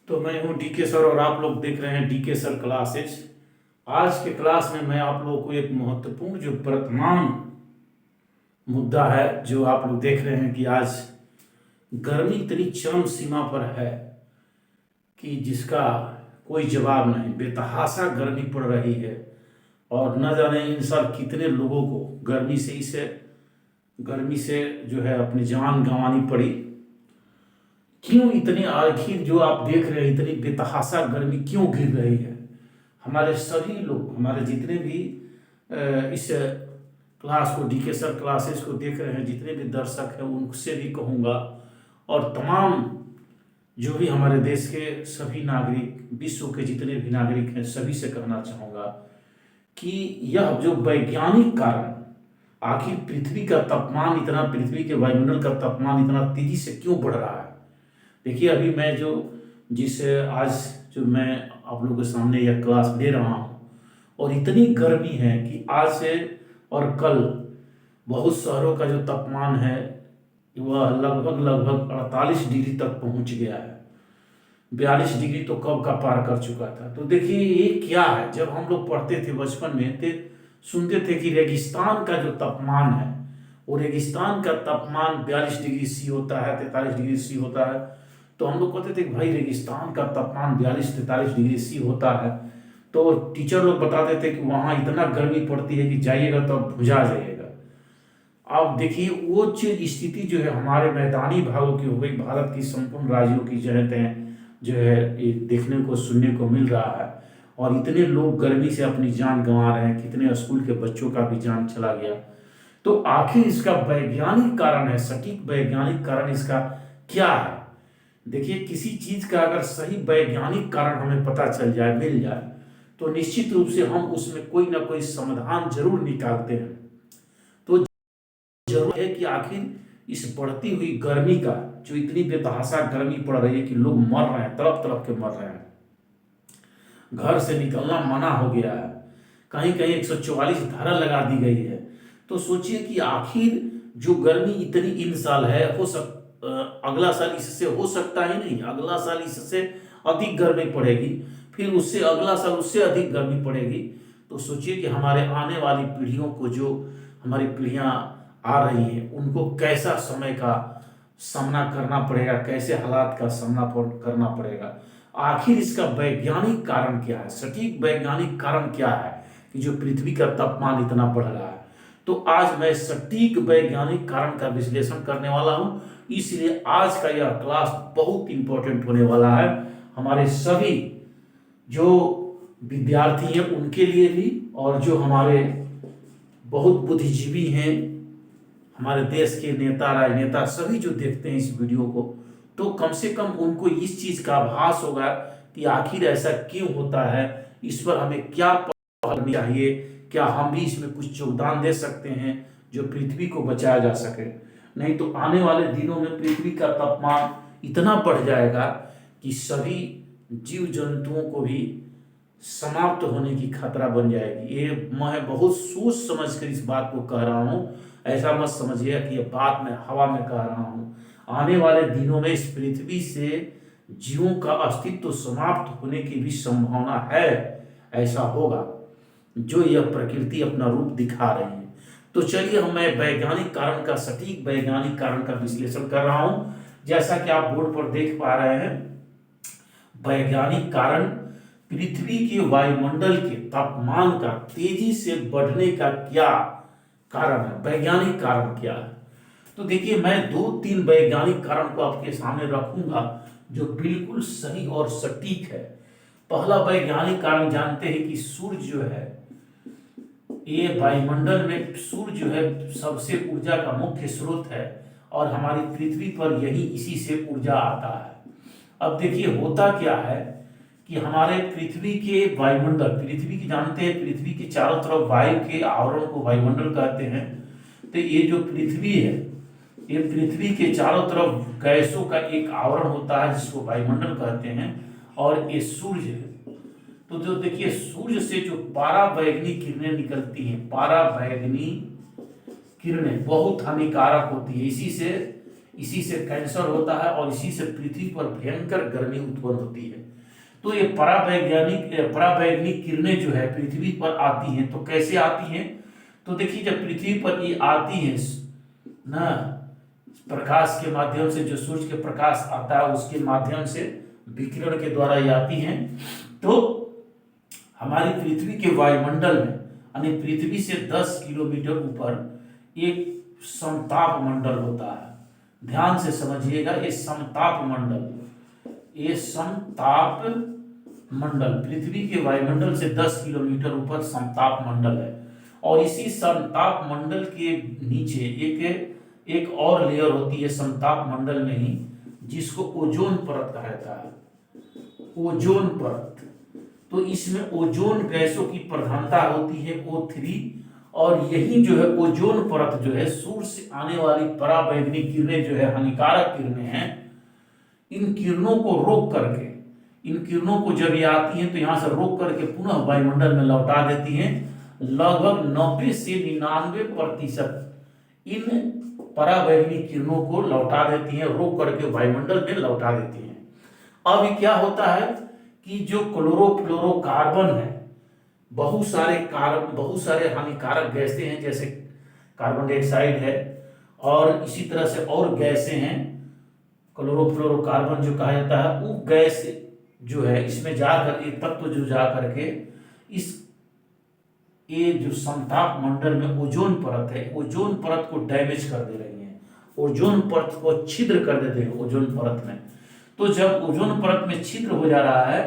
तो मैं हूं डीके सर और आप लोग देख रहे हैं डीके सर क्लासेज। आज के क्लास में मैं आप लोगों को एक महत्वपूर्ण जो वर्तमान मुद्दा है जो आप लोग देख रहे हैं कि आज गर्मी इतनी चरम सीमा पर है कि जिसका कोई जवाब नहीं। बेतहाशा गर्मी पड़ रही है और न जाने इन साल कितने लोगों को गर्मी से जो है अपनी जान गंवानी पड़ी। क्यों इतनी आखिर जो आप देख रहे हैं इतनी बेतहाशा गर्मी क्यों गिर रही है। हमारे सभी लोग हमारे जितने भी इस क्लास को डीके सर क्लासेस को देख रहे हैं जितने भी दर्शक हैं उनसे भी कहूँगा और तमाम जो भी हमारे देश के सभी नागरिक विश्व के जितने भी नागरिक हैं सभी से कहना चाहूँगा कि यह जो वैज्ञानिक कारण आखिर पृथ्वी के वायुमंडल का तापमान इतना तेजी से क्यों बढ़ रहा है। देखिए अभी मैं आज जो मैं आप लोगों के सामने यह क्लास ले रहा हूँ और इतनी गर्मी है कि आज से और कल बहुत शहरों का जो तापमान है वह लगभग लगभग 48 डिग्री तक पहुंच गया है। 42 डिग्री तो कब का पार कर चुका था। तो देखिए ये क्या है। जब हम लोग पढ़ते थे बचपन में थे सुनते थे कि रेगिस्तान का जो तापमान है वो रेगिस्तान का तापमान 42 डिग्री सी होता है, 43 डिग्री सी होता है। तो हम लोग कहते थे कि भाई रेगिस्तान का तापमान 42-43 डिग्री सी होता है। तो टीचर लोग बताते थे कि वहाँ इतना गर्मी पड़ती है कि जाइएगा तो आप भुजा जाइएगा। अब देखिए वो चीज स्थिति जो है हमारे मैदानी भागों की हो गई। भारत की संपूर्ण राज्यों की जो है ये देखने को सुनने को मिल रहा है और इतने लोग गर्मी से अपनी जान गंवा रहे हैं। कितने स्कूल के बच्चों का भी जान चला गया। तो आखिर इसका वैज्ञानिक कारण है, सटीक वैज्ञानिक कारण इसका क्या है। देखिए किसी चीज का अगर सही वैज्ञानिक कारण हमें पता चल जाए मिल जाए तो निश्चित रूप से हम उसमें कोई ना कोई समाधान जरूर निकालते हैं। तो जरूर है कि आखिर इस बढ़ती हुई गर्मी का जो इतनी बेतहाशा गर्मी पड़ रही है कि लोग मर रहे हैं, तड़प तड़प के मर रहे हैं। घर से निकलना मना हो गया है। कहीं कहीं 144 धारा लगा दी गई है। तो सोचिए कि आखिर जो गर्मी इतनी इन साल है अगला साल इससे हो सकता ही नहीं। अगला साल इससे अधिक गर्मी पड़ेगी, फिर उससे अगला साल उससे अधिक गर्मी पड़ेगी। तो सोचिए कि हमारे आने वाली पीढ़ियों को जो हमारी पीढ़ियां आ रही हैं उनको कैसा समय का सामना करना पड़ेगा, कैसे हालात का सामना करना पड़ेगा। आखिर इसका वैज्ञानिक कारण क्या है, सटीक वैज्ञानिक कारण क्या है कि जो पृथ्वी का तापमान इतना बढ़ रहा है। तो आज मैं सटीक वैज्ञानिक कारण का विश्लेषण करने वाला हूं। इसलिए आज का यह क्लास बहुत इंपॉर्टेंट होने वाला है हमारे सभी जो विद्यार्थी हैं उनके लिए भी और जो हमारे बहुत बुद्धिजीवी हैं, हमारे देश के नेता राजनेता सभी जो देखते हैं इस वीडियो को, तो कम से कम उनको इस चीज का आभास होगा कि आखिर ऐसा क्यों होता है, इस पर हमें क्या करनी चाहिए, क्या हम भी इसमें कुछ योगदान दे सकते हैं जो पृथ्वी को बचाया जा सके। नहीं तो आने वाले दिनों में पृथ्वी का तापमान इतना बढ़ जाएगा कि सभी जीव जंतुओं को भी समाप्त होने की खतरा बन जाएगी। ये मैं बहुत सोच समझ कर इस बात को कह रहा हूँ। ऐसा मत समझिए कि ये बात मैं हवा में कह रहा हूँ। आने वाले दिनों में इस पृथ्वी से जीवों का अस्तित्व समाप्त होने की भी संभावना है। ऐसा होगा जो यह प्रकृति अपना रूप दिखा रही है। तो चलिए मैं वैज्ञानिक कारण का सटीक वैज्ञानिक कारण का विश्लेषण कर रहा हूं। जैसा कि आप बोर्ड पर देख पा रहे हैं, वैज्ञानिक कारण पृथ्वी के वायुमंडल के तापमान का तेजी से बढ़ने का क्या कारण है, वैज्ञानिक कारण क्या है। तो देखिए मैं 2-3 वैज्ञानिक कारण को आपके सामने रखूंगा जो बिल्कुल सही और सटीक है। पहला वैज्ञानिक कारण जानते हैं कि सूर्य जो है ये वायुमंडल में सूर्य जो है सबसे ऊर्जा का मुख्य स्रोत है और हमारी पृथ्वी पर यही इसी से ऊर्जा आता है। अब देखिए होता क्या है कि हमारे पृथ्वी के वायुमंडल, पृथ्वी की जानते हैं पृथ्वी के चारों तरफ वायु के आवरण को वायुमंडल कहते हैं। तो ये जो पृथ्वी है ये पृथ्वी के चारों तरफ गैसों का एक आवरण होता है जिसको वायुमंडल कहते हैं। और ये सूर्य है। तो जो देखिए सूर्य से जो पराबैंगनी किरणें निकलती हैं, पराबैंगनी किरणें बहुत हानिकारक होती है। इसी से कैंसर होता है और इसी से पृथ्वी पर भयंकर गर्मी उत्पन्न होती है। तो ये परावैंगनिक किरणें जो है पृथ्वी पर आती हैं, तो कैसे आती हैं? तो देखिए, जब पृथ्वी पर ये आती हैं ना, प्रकाश के माध्यम से, जो सूर्य के प्रकाश आता है उसके माध्यम से विकिरण के द्वारा ये आती हैं, तो हमारी पृथ्वी के वायुमंडल में, यानी पृथ्वी से 10 किलोमीटर ऊपर एक समताप मंडल होता है। ध्यान से समझिएगा, ये समताप मंडल पृथ्वी के वायुमंडल से 10 किलोमीटर ऊपर समताप मंडल है। और इसी समताप मंडल के नीचे एक और लेयर होती है समताप मंडल में ही, जिसको ओजोन परत कहा जाता है। ओजोन परत, तो इसमें ओजोन गैसों की प्रधानता होती है, O3। और यही जो है ओजोन परत जो है, सूर्य से आने वाली परावैंगनिक किरणें जो है, हानिकारक किरणें हैं, इन किरणों को रोक करके, इन किरणों को जब ये आती हैं तो यहां से रोक करके पुनः वायुमंडल में लौटा देती हैं। लगभग 90 से 99% इन परावैंगनिक किरणों को लौटा देती हैं, रोक करके वायुमंडल में लौटा देती हैं। अब क्या होता है कि जो क्लोरोफ्लोरोकार्बन है, बहुत सारे हानिकारक गैसें हैं, जैसे कार्बन डाइऑक्साइड है, और इसी तरह से और गैसें हैं, क्लोरोफ्लोरोकार्बन जो कहा जाता है, वो गैस जो है इसमें जाकर, एक तत्व जो जा करके ये जो समताप मंडल में ओजोन परत है, ओजोन परत को डैमेज कर दे रही है, ओजोन परत को छिद्र कर देते हैं ओजोन परत में। तो जब ओजोन परत में छिद्र हो जा रहा है,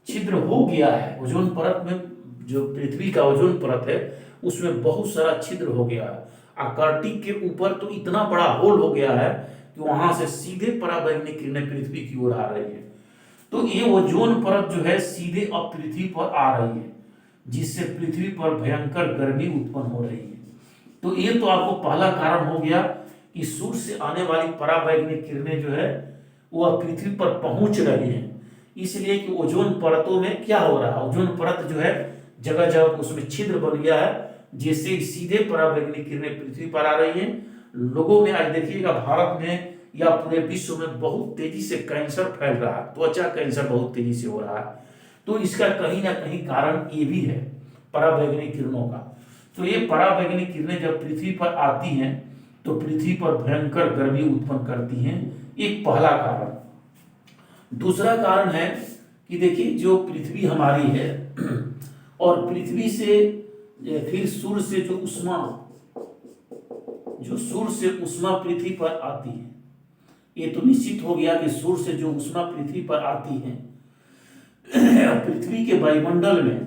छिद्र हो गया है ओजोन परत में, जो पृथ्वी का ओजोन परत है उसमें बहुत सारा छिद्र हो गया है। आर्कटिक के ऊपर तो इतना बड़ा होल हो गया है कि वहां से सीधे परावैंगनिक किरणें पृथ्वी की ओर आ रही है। तो ये ओजोन परत जो है सीधे अब पृथ्वी पर आ रही है, जिससे पृथ्वी पर भयंकर गर्मी उत्पन्न हो रही है। तो ये तो आपको पहला कारण हो गया कि सूर्य से आने वाली परावैंगनिक किरणें जो है वह पृथ्वी पर पहुंच रही हैं, इसलिए कि ओजोन परतों में क्या हो रहा है, ओजोन परत जो है जगह जगह उसमें छिद्र बन गया है, जिससे सीधे परावैंगनिक किरणें पृथ्वी पर आ रही हैं। लोगों में आज देखिएगा, भारत में या पूरे विश्व में बहुत तेजी से कैंसर फैल रहा है, त्वचा कैंसर बहुत तेजी से हो रहा है। तो इसका कहीं ना कहीं कारण ये भी है परावैंगनिक किरणों का। तो ये परावैंगनिक किरणें जब पृथ्वी पर आती हैं तो पृथ्वी पर भयंकर गर्मी उत्पन्न करती हैं, एक पहला कारण। दूसरा कारण है कि देखिए, जो पृथ्वी हमारी है और पृथ्वी से फिर सूर्य से जो सूर्य से उष्मा पृथ्वी पर आती है, ये तो निश्चित हो गया कि सूर्य से जो उष्मा पृथ्वी पर आती है, पृथ्वी के वायुमंडल में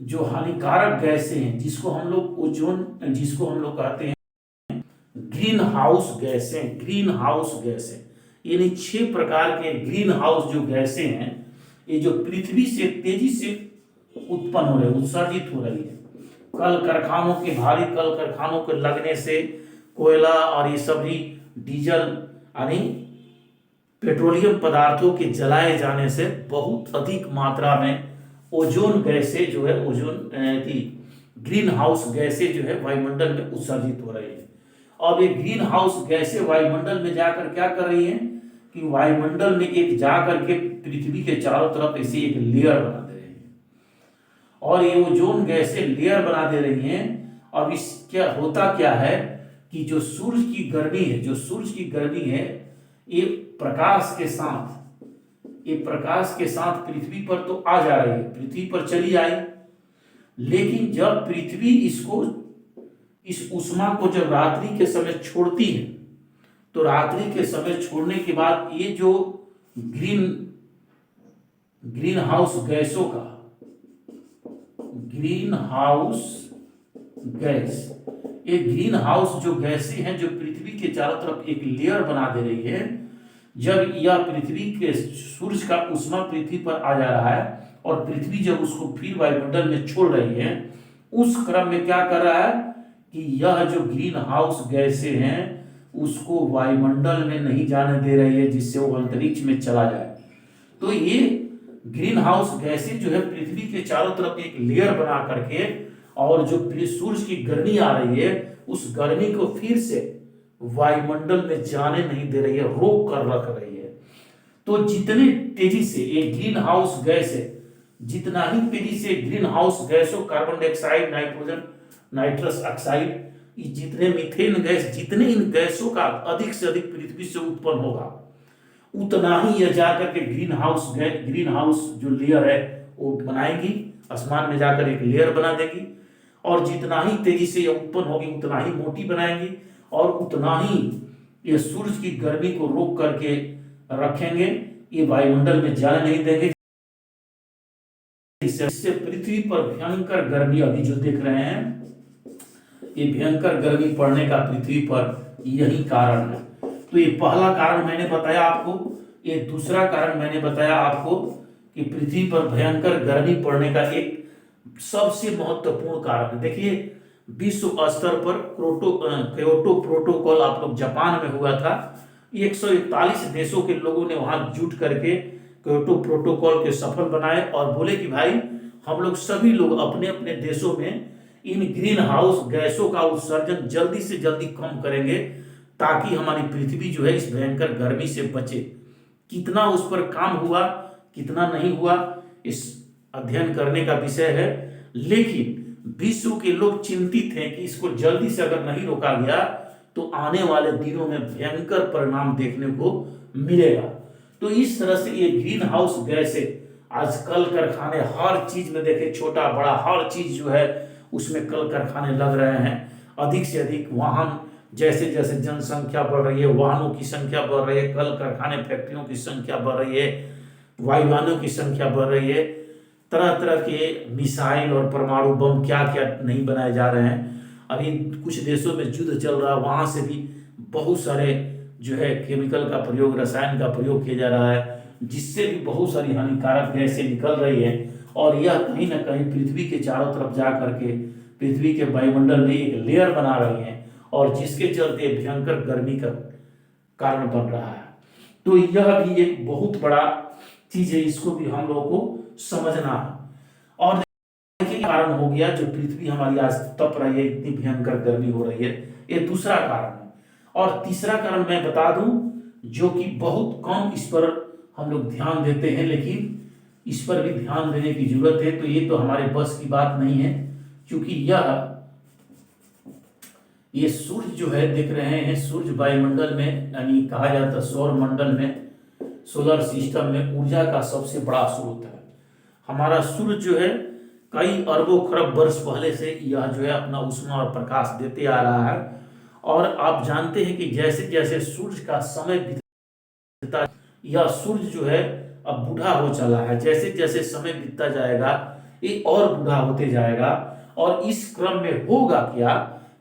जो हानिकारक गैसें हैं, जिसको हम लोग कहते हैं ग्रीन हाउस गैसें, यानी 6 प्रकार के ग्रीन हाउस जो गैसें हैं, ये जो पृथ्वी से तेजी से उत्पन्न हो रही है, उत्सर्जित हो रही है। भारी कल कारखानों के लगने से, कोयला और ये सभी डीजल यानी पेट्रोलियम पदार्थों के जलाए जाने से बहुत अधिक मात्रा में ओजोन गैसें जो है, ग्रीन हाउस गैसें जो है वायुमंडल में उत्सर्जित हो रही है। अब ये ग्रीन हाउस गैसें वायुमंडल में जाकर क्या कर रही हैं कि वायुमंडल में एक जाकर के पृथ्वी के चारों तरफ ऐसी एक लेयर बना दे रही है, और ये ओजोन गैसें लेयर बना दे रही हैं। अब इस क्या होता क्या है कि जो सूर्य की गर्मी है, ये प्रकाश के साथ पृथ्वी पर तो आ जा रही है, पृथ्वी पर चली आई, लेकिन जब पृथ्वी इस उष्मा को जब रात्रि के समय छोड़ती है, तो रात्रि के समय छोड़ने के बाद ये जो ग्रीन हाउस जो गैसें हैं, जो पृथ्वी के चारों तरफ एक लेयर बना दे रही है, जब यह पृथ्वी के सूर्य का उष्मा पृथ्वी पर आ जा रहा है और पृथ्वी जब उसको फिर वायुमंडल में छोड़ रही है, उस क्रम में क्या कर रहा है कि यह जो ग्रीन हाउस गैसें हैं उसको वायुमंडल में नहीं जाने दे रही है, जिससे वो अंतरिक्ष में चला जाए। तो ये ग्रीन हाउस गैसें जो है पृथ्वी के चारों तरफ एक लेयर बना करके, और जो सूर्य की गर्मी आ रही है उस गर्मी को फिर से वायुमंडल में जाने नहीं दे रही है, रोक कर रख रही है। तो जितनी तेजी से ये ग्रीन हाउस गैस है, जितना ही तेजी से ग्रीन हाउस गैसों, carbon dioxide, nitrogen, nitrous oxide, ये जितने मीथेन गैस, जितने इन गैसों का अधिक से अधिक पृथ्वी से उत्पन्न होगा, उतना ही यह जाकर के ग्रीन हाउस जो लेयर है वो बनाएगी, आसमान में जाकर एक लेयर बना देगी, और जितना ही तेजी से यह उत्पन्न होगी उतना ही मोटी बनाएंगी, और उतना ही ये सूरज की गर्मी को रोक करके रखेंगे, ये वायुमंडल में जाने नहीं देंगे। इससे पृथ्वी पर भयंकर गर्मी अभी जो देख रहे हैं, ये भयंकर गर्मी पड़ने का पृथ्वी पर यही कारण है। तो ये पहला कारण मैंने बताया आपको। ये दूसरा कारण मैंने बताया आपको कि पृथ्वी पर भयंकर गर्मी पड़ने का एक सबसे महत्वपूर्ण कारण है। देखिए, विश्व स्तर पर क्योटो प्रोटोकॉल आप लोग जापान में हुआ था। 141 देशों के लोगों ने वहां जुट करके क्योटो प्रोटोकॉल के सफल बनाए और बोले कि भाई हम लोग सभी लोग अपने अपने देशों में इन ग्रीन हाउस गैसों का उत्सर्जन जल्दी से जल्दी कम करेंगे, ताकि हमारी पृथ्वी जो है इस भयंकर गर्मी से बचे। कितना उस पर काम हुआ, कितना नहीं हुआ, इस अध्ययन करने का विषय है। लेकिन विश्व के लोग चिंतित हैं कि इसको जल्दी से अगर नहीं रोका गया तो आने वाले दिनों में भयंकर परिणाम देखने को मिलेगा। तो इस तरह से ये ग्रीन हाउस गैस है, आज कल कारखाने हर चीज में देखे, छोटा बड़ा हर चीज जो है उसमें कल कारखाने लग रहे हैं। अधिक से अधिक वाहन, जैसे जैसे जनसंख्या बढ़ रही है, वाहनों की संख्या बढ़ रही है, कल कारखाने फैक्ट्रियों की संख्या बढ़ रही है, वायुयानों की संख्या बढ़ रही है, तरह तरह के मिसाइल और परमाणु बम क्या क्या नहीं बनाए जा रहे हैं। अभी कुछ देशों में युद्ध चल रहा है, वहां से भी बहुत सारे जो है केमिकल का प्रयोग, रसायन का प्रयोग किया जा रहा है, जिससे भी बहुत सारी हानिकारक गैसें निकल रही है, और यह कहीं ना कहीं पृथ्वी के चारों तरफ जा करके पृथ्वी के वायुमंडल में एक लेयर बना रही है, और जिसके चलते भयंकर गर्मी का कारण बन रहा है। तो यह भी एक बहुत बड़ा चीज है, इसको भी हम लोगों को समझना है। और देखिए कारण हो गया जो पृथ्वी हमारी आज तप रही है, इतनी भयंकर गर्मी हो रही है, ये दूसरा कारण है। और तीसरा कारण मैं बता दूं जो कि बहुत कम इस पर हम लोग ध्यान देते हैं, लेकिन इस पर भी ध्यान देने की जरूरत है। तो ये तो हमारे बस की बात नहीं है, क्योंकि ये सूर्य जो है देख रहे हैं, सूर्य वायुमंडल में, यानी कहा जाता है सौर मंडल में, सोलर सिस्टम में ऊर्जा का सबसे बड़ा स्रोत है। हमारा सूर्य जो है कई अरबों खरब वर्ष पहले से यह जो है अपना ऊष्मा और प्रकाश देते आ रहा है। और आप जानते हैं कि जैसे जैसे सूर्य का समय बीतता, यह सूर्य जो है अब बूढ़ा हो चला है। जैसे जैसे समय बीतता जाएगा ये और बूढ़ा होते जाएगा, और इस क्रम में होगा क्या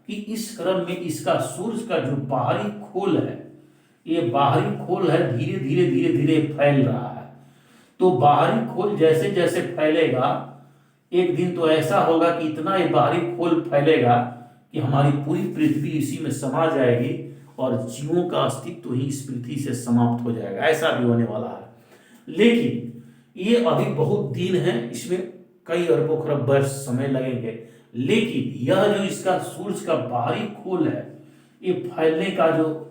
कि इस क्रम में इसका सूर्य का जो बाहरी खोल है, ये बाहरी खोल है धीरे धीरे धीरे धीरे फैल रहा है। तो बाहरी खोल जैसे जैसे फैलेगा, एक दिन तो ऐसा होगा कि इतना ये बाहरी खोल फैलेगा कि हमारी पूरी पृथ्वी इसी में समा जाएगी, और जीवों का अस्तित्व ही इस पृथ्वी से समाप्त हो जाएगा। ऐसा भी होने वाला है। लेकिन ये अभी बहुत दिन है, इसमें कई अरबों खरब वर्ष समय लगेंगे। लेकिन यह जो इसका सूर्य का बाहरी खोल है, ये फैलने का जो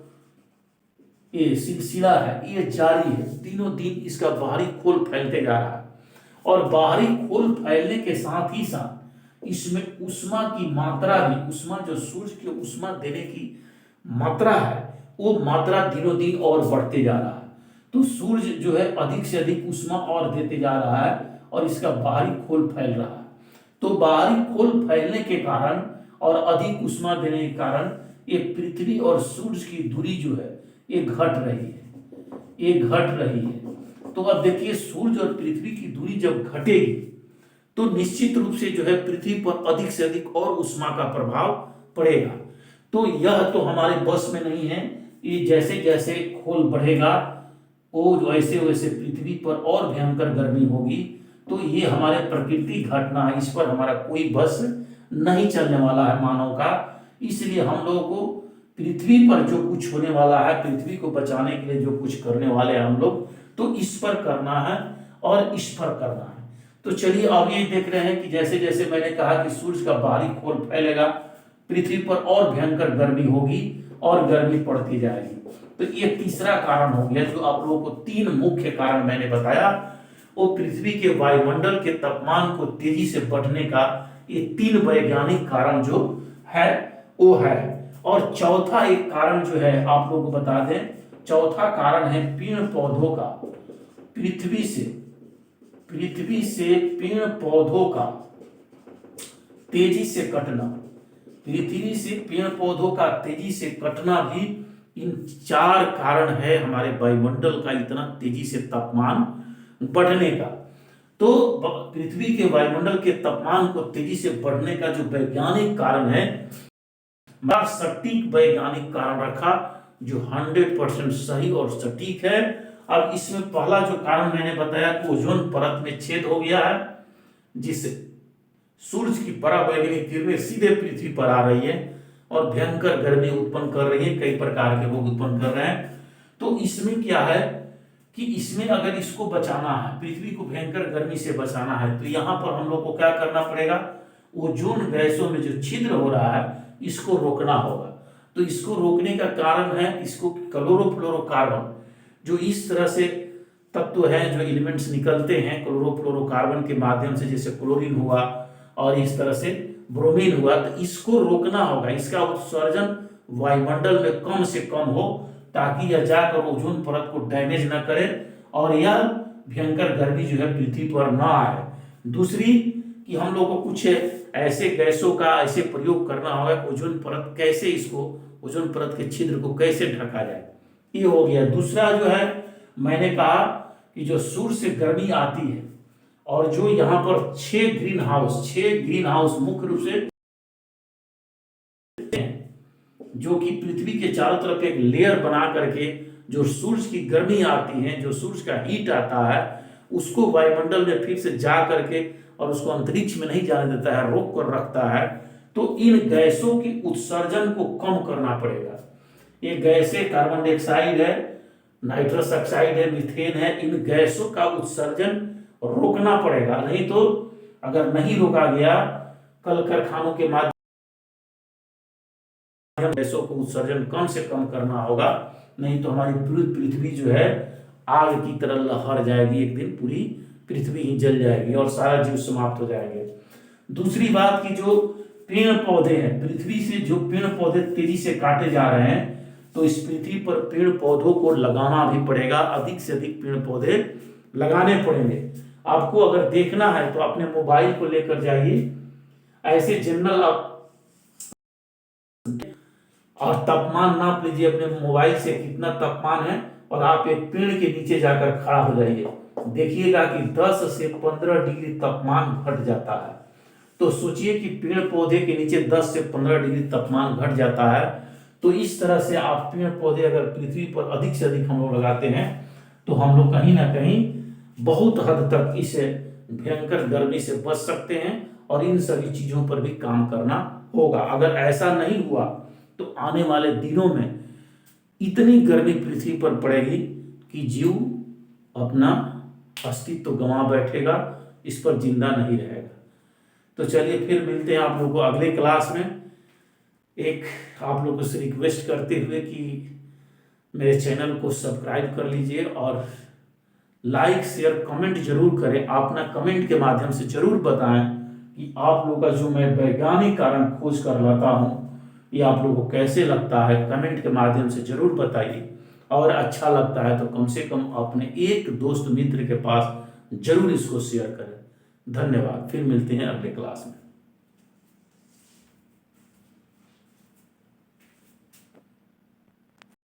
ये सिलसिला है ये जारी है, दिनों दिन इसका बाहरी खोल फैलते जा रहा है। और बाहरी खोल फैलने के साथ ही साथ इसमें ऊष्मा की मात्रा भी, ऊष्मा जो सूर्य के ऊष्मा देने की मात्रा है, वो मात्रा दिनों दिन और बढ़ते जा रहा है। तो सूर्य जो है अधिक से अधिक ऊष्मा और देते जा रहा है, और इसका बाहरी खोल फैल रहा है। तो बाहरी खोल फैलने के कारण और अधिक ऊष्मा देने के कारण ये पृथ्वी और सूर्य की दूरी जो है ये घट रही है, ये घट रही है। तो अब देखिए, सूर्य और पृथ्वी की दूरी जब घटेगी तो निश्चित रूप से जो है पृथ्वी पर अधिक से अधिक और ऊष्मा का प्रभाव पड़ेगा। तो यह तो हमारे बस में नहीं है। ये जैसे जैसे खोल बढ़ेगा वो वैसे वैसे पृथ्वी पर और भयंकर गर्मी होगी। तो ये हमारे प्रकृति घटना है, इस पर हमारा कोई बस नहीं चलने वाला है मानव का। इसलिए हम लोगों को पृथ्वी पर जो कुछ होने वाला है, पृथ्वी को बचाने के लिए जो कुछ करने वाले हैं हम लोग, तो इस पर करना है और इस पर करना है। तो चलिए अब ये देख रहे हैं कि जैसे जैसे मैंने कहा कि सूर्य का बाहरी खोल फैलेगा, पृथ्वी पर और भयंकर गर्मी होगी, और गर्मी पड़ती जाएगी। तो ये तीसरा कारण हो गया। जो आप लोगों को तीन मुख्य कारण मैंने बताया, वो पृथ्वी के वायुमंडल के तापमान को तेजी से बढ़ने का ये तीन वैज्ञानिक कारण जो है वो है। और चौथा एक कारण जो है आप लोगों को बता दें, चौथा कारण है पेड़ पौधों का, पृथ्वी से पेड़ पौधों का तेजी से कटना। पृथ्वी से पेड़ पौधों का तेजी से कटना भी इन चार कारण है हमारे वायुमंडल का इतना तेजी से तापमान बढ़ने का। तो पृथ्वी के वायुमंडल के तापमान को तेजी से बढ़ने का जो वैज्ञानिक कारण है, बड़ा सटीक वैज्ञानिक कारण रखा जो 100% सही और सटीक है। अब इसमें पहला जो कारण मैंने बताया कि ओजोन परत में छेद हो गया है, जिससे सूर्य की पराबैंगनी किरणें सीधे पृथ्वी पर आ रही है और भयंकर गर्मी उत्पन्न कर रही है, कई प्रकार के रोग उत्पन्न कर रहे हैं। तो इसमें क्या है कि इसमें अगर इसको बचाना है, पृथ्वी को भयंकर गर्मी से बचाना है, तो यहाँ पर हम लोग को क्या करना पड़ेगा, ओजोन गैसों में जो छिद्र हो रहा है इसको रोकना होगा। तो इसको रोकने का कारण है, इसको क्लोरोफ्लोरोकार्बन, जो इस तरह से तत्व है, जो एलिमेंट्स निकलते हैं क्लोरोफ्लोरोकार्बन के माध्यम से, जैसे क्लोरीन हुआ और इस तरह से ब्रोमीन हुआ, तो इसको रोकना होगा। इसका उत्सर्जन वायुमंडल में कम से कम हो, ताकि यह जाकर ओजोन परत को डैमेज न करे और यह भयंकर गर्मी जो है पृथ्वी पर न आए। दूसरी कि हम लोग को कुछ ऐसे गैसों का ऐसे प्रयोग करना होगा कि ओजोन परत कैसे, इसको ओजोन परत के छिद्र को कैसे ढका जाए, ये हो गया। दूसरा जो है मैंने कहा कि जो सूर्य से गर्मी आती है और जो यहाँ पर 6 ग्रीन हाउस मुख्य रूप से जो कि पृथ्वी के चारों तरफ एक लेयर बना करके जो सूर्य की गर्मी आती है, जो सूर्य का हीट आता है, उसको वायुमंडल में फिर से जा करके और उसको अंतरिक्ष में नहीं जाने देता है, रोक कर रखता है। तो इन गैसों की उत्सर्जन को कम करना पड़ेगा। ये गैसें कार्बन डाइऑक्साइड है, नाइट्रस ऑक्साइड है, मीथेन है, इन गैसों का उत्सर्जन रोकना पड़ेगा। नहीं तो अगर नहीं रोका गया, कल कारखानों के माध्यम गैसों को उत्सर्जन कम से कम करना होगा, नहीं तो हमारी पूरी पृथ्वी जो है आग की तरह लहर जाएगी, एक दिन पूरी पृथ्वी ही जल जाएगी और सारा जीव समाप्त हो जाएंगे। दूसरी बात की जो पेड़ पौधे हैं, पृथ्वी से जो पेड़ पौधे तेजी से काटे जा रहे हैं, तो इस पृथ्वी पर पेड़ पौधों को लगाना भी पड़ेगा, अधिक से अधिक पेड़ पौधे लगाने पड़ेंगे। आपको अगर देखना है तो अपने मोबाइल को लेकर जाइए, ऐसे जनरल आप और तापमान नाप लीजिए अपने मोबाइल से कितना तापमान है, और आप एक पेड़ के नीचे जाकर खड़ा हो जाइए, देखिएगा कि 10 से 15 डिग्री तापमान घट जाता है। तो सोचिए कि पेड़ पौधे के नीचे 10 से 15 डिग्री तापमान घट जाता है। तो इस तरह से आप पेड़ पौधे अगर पृथ्वी पर अधिक से अधिक हम लोग लगाते हैं, तो हम लोग कहीं ना कहीं बहुत हद तक इस भयंकर गर्मी से बच सकते हैं और इन सभी चीजों पर भी काम करना होगा। अगर ऐसा नहीं हुआ तो आने वाले दिनों में इतनी गर्मी पृथ्वी पर पड़ेगी कि जीव अपना अस्तित्व गंवा बैठेगा, इस पर जिंदा नहीं रहेगा। तो चलिए फिर मिलते हैं आप लोगों को अगले क्लास में। एक आप लोगों से रिक्वेस्ट करते हुए कि मेरे चैनल को सब्सक्राइब कर लीजिए और लाइक शेयर कमेंट जरूर करें। आप ना कमेंट के माध्यम से जरूर बताएं कि आप लोगों का जो मैं वैज्ञानिक कारण खोज कर लाता हूँ, ये आप लोगों को कैसे लगता है, कमेंट के माध्यम से जरूर बताइए। और अच्छा लगता है तो कम से कम अपने एक दोस्त मित्र के पास जरूर इसको शेयर करें। धन्यवाद, फिर मिलते हैं अगले क्लास में।